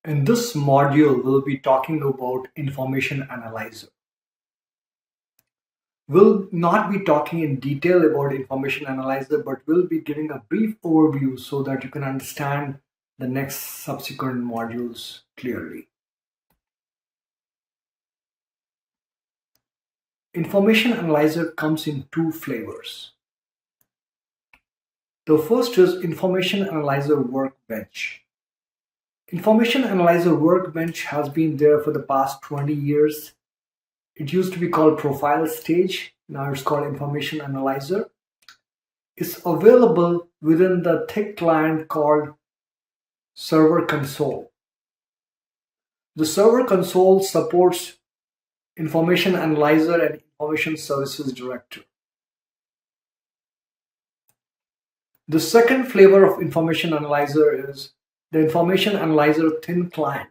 In this module, we'll be talking about Information Analyzer. We'll not be talking in detail about Information Analyzer, but we'll be giving a brief overview so that you can understand the next subsequent modules clearly. Information Analyzer comes in two flavors. The first is Information Analyzer Workbench. Information Analyzer Workbench has been there for the past 20 years. It used to be called Profile Stage. Now it's called Information Analyzer. It's available within the thick client called Server Console. The Server Console supports Information Analyzer and Information Services Director. The second flavor of Information Analyzer is the Information Analyzer Thin Client.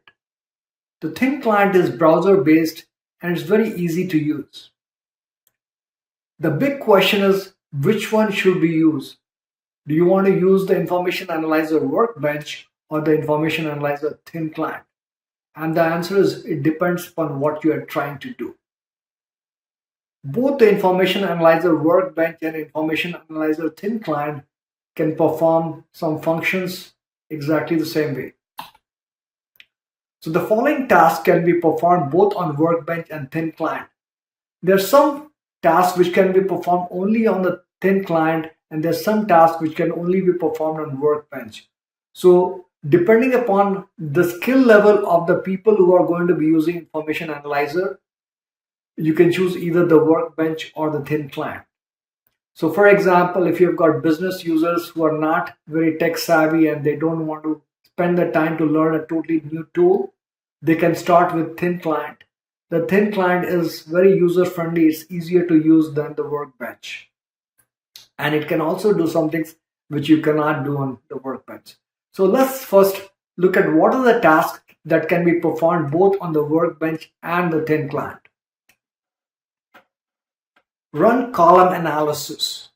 The Thin Client is browser-based and it's very easy to use. The big question is, which one should we use? Do you want to use the Information Analyzer Workbench or the Information Analyzer Thin Client? And the answer is, it depends upon what you are trying to do. Both the Information Analyzer Workbench and Information Analyzer Thin Client can perform some functions exactly the same way. So the following tasks can be performed both on Workbench and Thin Client. There are some tasks which can be performed only on the Thin Client, and there are some tasks which can only be performed on Workbench. So depending upon the skill level of the people who are going to be using Information Analyzer, you can choose either the Workbench or the Thin Client. So for example, if you've got business users who are not very tech savvy and they don't want to spend the time to learn a totally new tool, they can start with Thin Client. The Thin Client is very user friendly. It's easier to use than the Workbench. And it can also do some things which you cannot do on the Workbench. So let's first look at what are the tasks that can be performed both on the Workbench and the Thin Client. Run column analysis.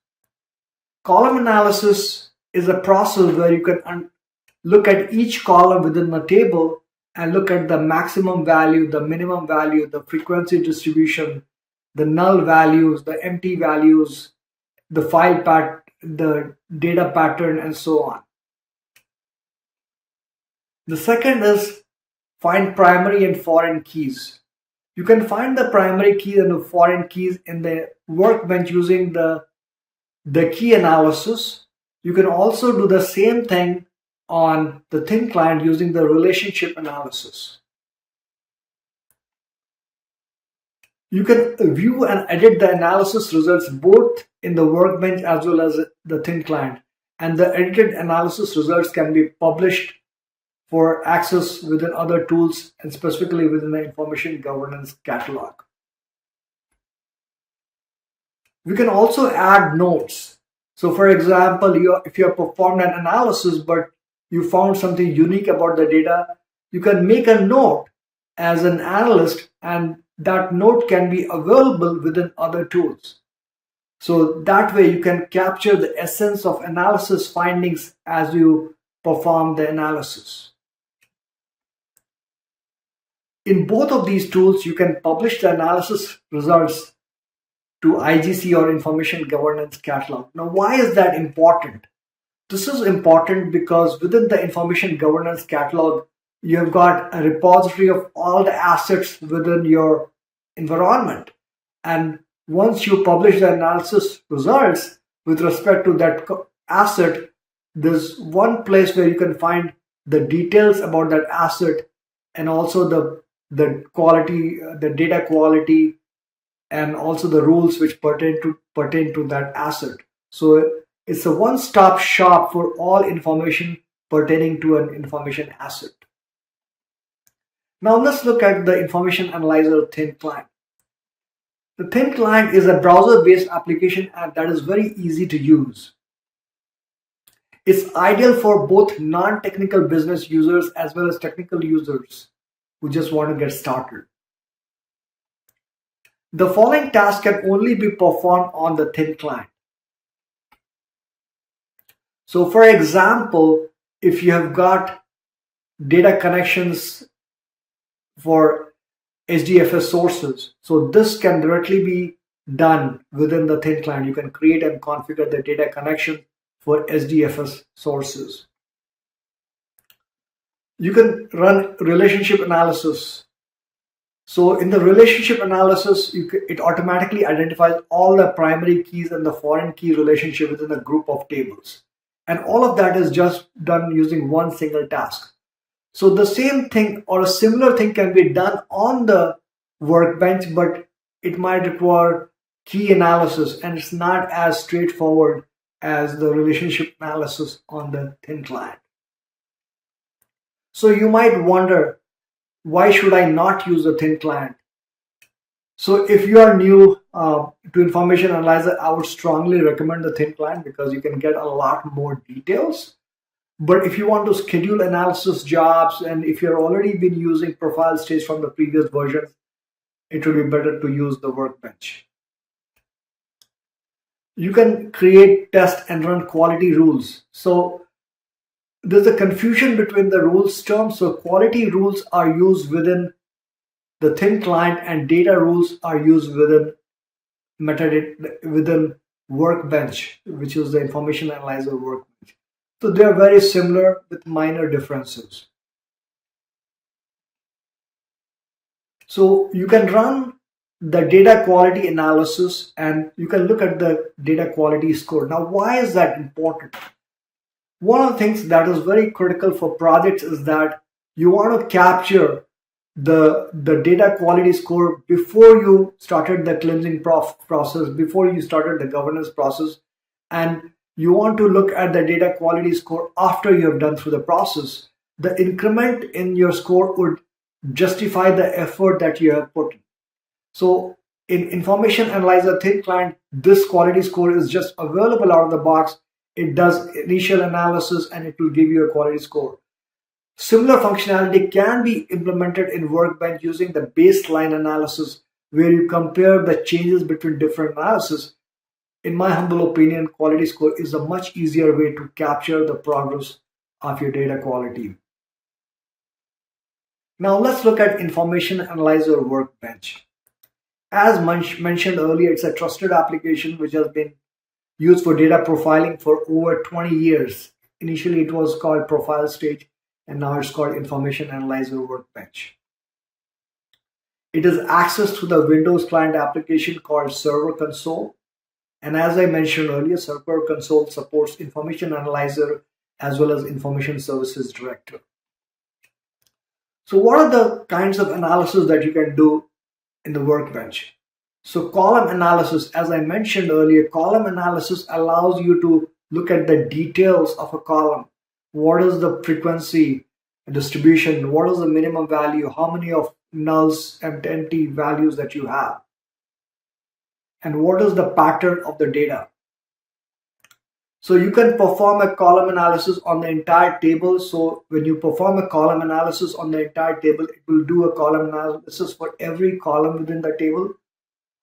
Column analysis is a process where you can look at each column within the table and look at the maximum value, the minimum value, the frequency distribution, the null values, the empty values, the file path, the data pattern, and so on. The second is find primary and foreign keys. You can find the primary keys and the foreign keys in the Workbench using the key analysis. You can also do the same thing on the Thin Client using the relationship analysis. You can view and edit the analysis results both in the Workbench as well as the Thin Client, and the edited analysis results can be published for access within other tools and specifically within the Information Governance Catalog. We can also add notes. So for example, if you have performed an analysis but you found something unique about the data, you can make a note as an analyst, and that note can be available within other tools. So that way you can capture the essence of analysis findings as you perform the analysis. In both of these tools, you can publish the analysis results to IGC or Information Governance Catalog. Now, why is that important? This is important because within the Information Governance Catalog, you have got a repository of all the assets within your environment. And once you publish the analysis results with respect to that asset, there's one place where you can find the details about that asset and also the quality, the data quality, and also the rules which pertain to that asset. So it's a one-stop shop for all information pertaining to an information asset. Now let's look at the Information Analyzer Thin Client. The Thin Client is a browser-based application and that is very easy to use. It's ideal for both non-technical business users as well as technical users who just want to get started. The following tasks can only be performed on the Thin Client. So for example, if you have got data connections for HDFS sources. So this can directly be done within the thin client. You can create and configure the data connection for HDFS sources. You can run relationship analysis. So in the relationship analysis, it automatically identifies all the primary keys and the foreign key relationship within a group of tables. And all of that is just done using one single task. So the same thing or a similar thing can be done on the workbench, but it might require key analysis, and it's not as straightforward as the relationship analysis on the thin client. So you might wonder, why should I not use the thin client? So if you are new to Information Analyzer, I would strongly recommend the thin client because you can get a lot more details. But if you want to schedule analysis jobs, and if you're already been using profile stage from the previous versions, it would be better to use the workbench. You can create, test, and run quality rules. So there's a confusion between the rules terms. So quality rules are used within the thin client, and data rules are used within within workbench, which is the Information Analyzer Workbench. So they are very similar with minor differences. So you can run the data quality analysis and you can look at the data quality score. Now, why is that important? One of the things that is very critical for projects is that you want to capture the data quality score before you started the cleansing process, before you started the governance process, and you want to look at the data quality score after you have done through the process. The increment in your score would justify the effort that you have put in. So in Information Analyzer Thin Client, this quality score is just available out of the box. It does initial analysis and it will give you a quality score. Similar functionality can be implemented in Workbench using the baseline analysis, where you compare the changes between different analyses. In my humble opinion, quality score is a much easier way to capture the progress of your data quality. Now let's look at Information Analyzer Workbench. As mentioned earlier, it's a trusted application which has been used for data profiling for over 20 years. Initially, it was called Profile Stage, and now it's called Information Analyzer Workbench. It is accessed through the Windows client application called Server Console. And as I mentioned earlier, Server Console supports Information Analyzer as well as Information Services Director. So what are the kinds of analysis that you can do in the Workbench? So column analysis, as I mentioned earlier, column analysis allows you to look at the details of a column. What is the frequency distribution? What is the minimum value? How many of nulls and empty values that you have? And what is the pattern of the data? So you can perform a column analysis on the entire table. So when you perform a column analysis on the entire table, it will do a column analysis for every column within the table.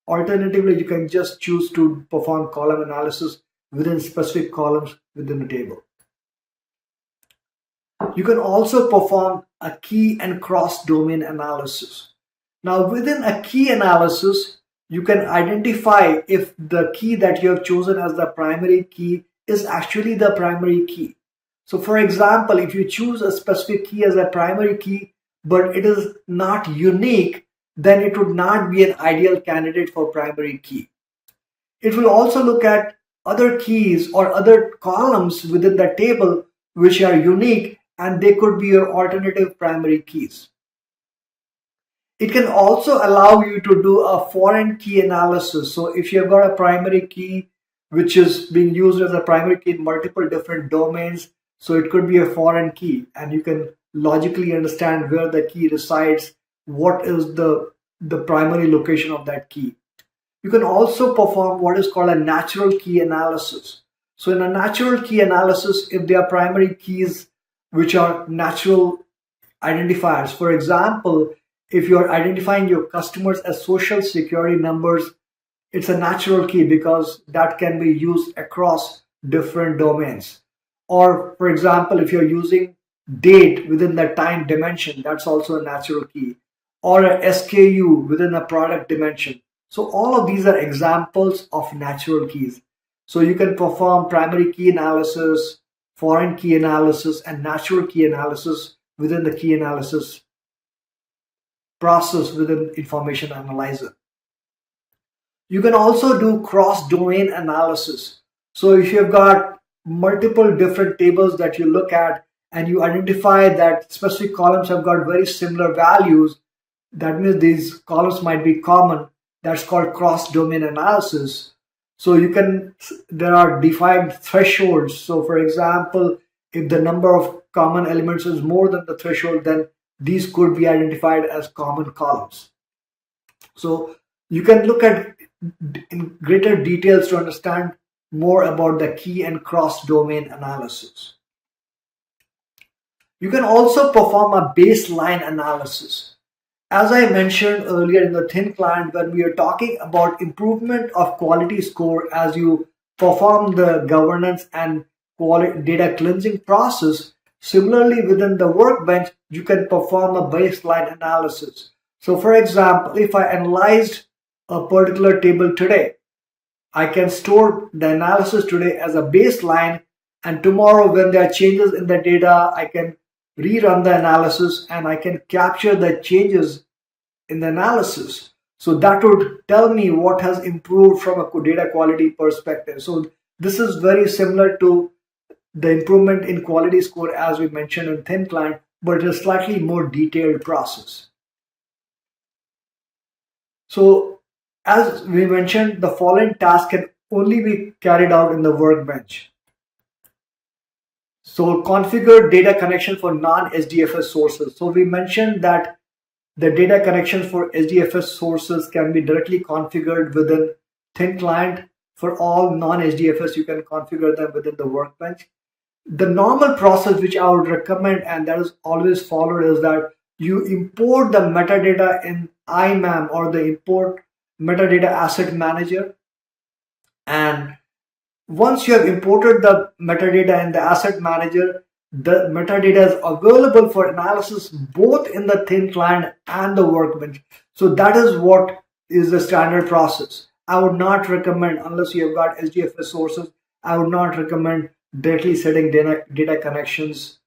Alternatively, you can just choose to perform column analysis within specific columns within the table. You can also perform a key and cross-domain analysis. Now, within a key analysis, you can identify if the key that you have chosen as the primary key is actually the primary key. So for example, if you choose a specific key as a primary key, but it is not unique, then it would not be an ideal candidate for primary key. It will also look at other keys or other columns within the table which are unique, and they could be your alternative primary keys. It can also allow you to do a foreign key analysis. So if you've got a primary key which is being used as a primary key in multiple different domains, so it could be a foreign key, and you can logically understand where the key resides, what is the primary location of that key. You can also perform what is called a natural key analysis. So in a natural key analysis, if there are primary keys which are natural identifiers, for example, if you're identifying your customers as social security numbers, it's a natural key because that can be used across different domains. Or for example, if you're using date within the time dimension, that's also a natural key, or a SKU within a product dimension. So all of these are examples of natural keys. So you can perform primary key analysis, foreign key analysis, and natural key analysis within the key analysis process within Information Analyzer. You can also do cross-domain analysis. So if you've got multiple different tables that you look at and you identify that specific columns have got very similar values, that means these columns might be common. That's called cross-domain analysis. So there are defined thresholds. So for example, if the number of common elements is more than the threshold, then these could be identified as common columns. So you can look at in greater details to understand more about the key and cross-domain analysis. You can also perform a baseline analysis. As I mentioned earlier in the thin client, when we are talking about improvement of quality score as you perform the governance and quality data cleansing process, similarly within the workbench, you can perform a baseline analysis. So for example, if I analyzed a particular table today, I can store the analysis today as a baseline, and tomorrow when there are changes in the data, I can rerun the analysis and I can capture the changes in the analysis. So that would tell me what has improved from a data quality perspective. So this is very similar to the improvement in quality score as we mentioned in thin client, but it is a slightly more detailed process. So as we mentioned, the following task can only be carried out in the workbench. So configure data connection for non-SDFS sources. So we mentioned that the data connections for SDFS sources can be directly configured within thin client. For all non-SDFS, you can configure them within the workbench. The normal process which I would recommend, and that is always followed, is that you import the metadata in IMAM or the import metadata asset manager, and once you have imported the metadata in the asset manager, the metadata is available for analysis both in the thin client and the workbench. So that is what is the standard process. I would not recommend, unless you have got SDFS sources, I would not recommend directly setting data connections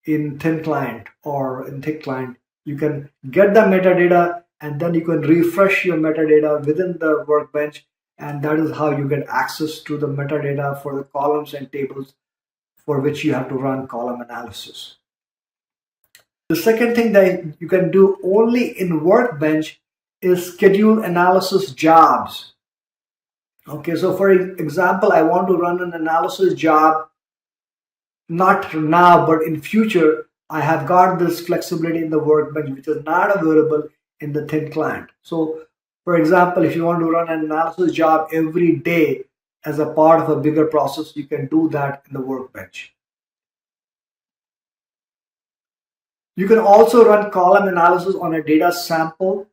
in thin client or in thick client. You can get the metadata and then you can refresh your metadata within the workbench, and that is how you get access to the metadata for the columns and tables for which you have to run column analysis. The second thing that you can do only in workbench is schedule analysis jobs. Okay, so for example, I want to run an analysis job, not now, but in future. I have got this flexibility in the workbench, which is not available in the thin client. So for example, if you want to run an analysis job every day as a part of a bigger process, you can do that in the workbench. You can also run column analysis on a data sample.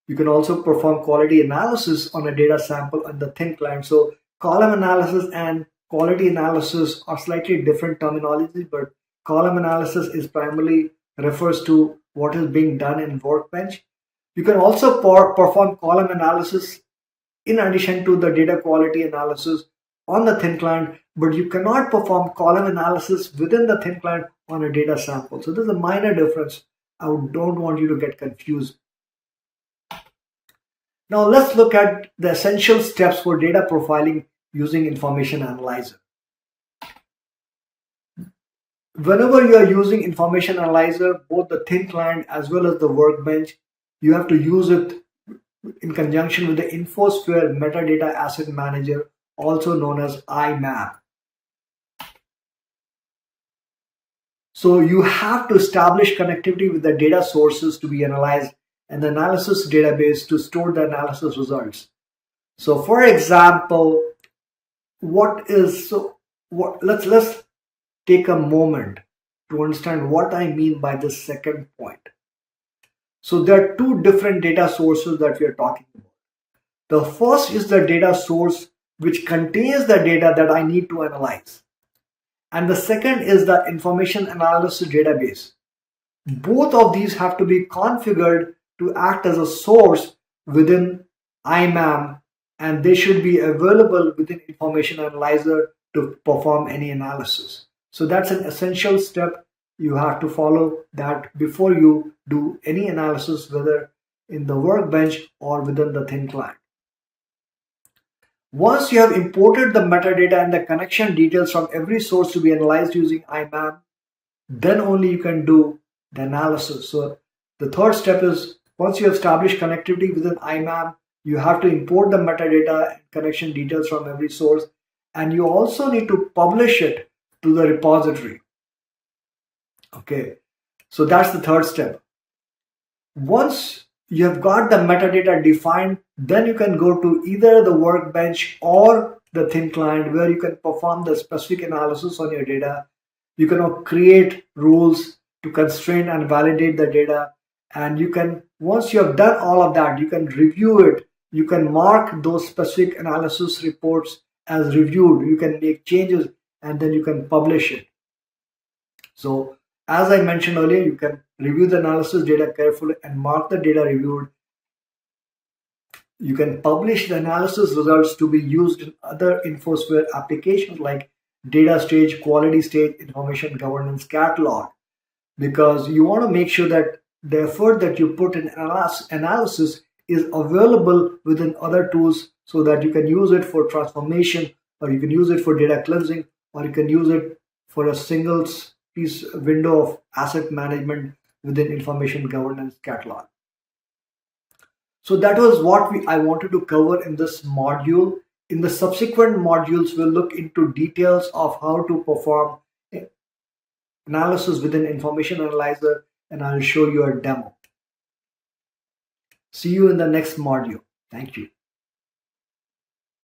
You can also perform quality analysis on a data sample on the thin client. So column analysis and quality analysis are slightly different terminologies, but column analysis is primarily refers to what is being done in workbench. You can also perform column analysis in addition to the data quality analysis on the thin client, but you cannot perform column analysis within the thin client on a data sample. So there's a minor difference. I don't want you to get confused. Now let's look at the essential steps for data profiling using Information Analyzer. Whenever you are using Information Analyzer, both the thin client as well as the workbench, you have to use it in conjunction with the InfoSphere Metadata Asset Manager, also known as IMAP. So you have to establish connectivity with the data sources to be analyzed and the analysis database to store the analysis results. So for example, let's take a moment to understand what I mean by this second point. So there are two different data sources that we are talking about. The first is the data source which contains the data that I need to analyze. and the second is the Information Analysis Database. Both of these have to be configured to act as a source within IMAM, and they should be available within Information Analyzer to perform any analysis. So that's an essential step. You have to follow that before you do any analysis, whether in the workbench or within the thin client. Once you have imported the metadata and the connection details from every source to be analyzed using IMAM, then only you can do the analysis. So the third step is, once you have established connectivity within IMAM, you have to import the metadata and connection details from every source, and you also need to publish it to the repository. Okay, so that's the third step. Once you have got the metadata defined, then you can go to either the workbench or the thin client, where you can perform the specific analysis on your data. You can create rules to constrain and validate the data, and you can, once you have done all of that, you can review it. You can mark those specific analysis reports as reviewed. You can make changes, and then you can publish it. So as I mentioned earlier, you can review the analysis data carefully and mark the data reviewed. You can publish the analysis results to be used in other InfoSphere applications like data stage, quality stage, information governance catalog, because you want to make sure that the effort that you put in analysis is available within other tools, so that you can use it for transformation, or you can use it for data cleansing, or you can use it for a single piece window of asset management within information governance catalog. So that was what I wanted to cover in this module. In the subsequent modules, we'll look into details of how to perform analysis within Information Analyzer, and I'll show you a demo. See you in the next module. Thank you.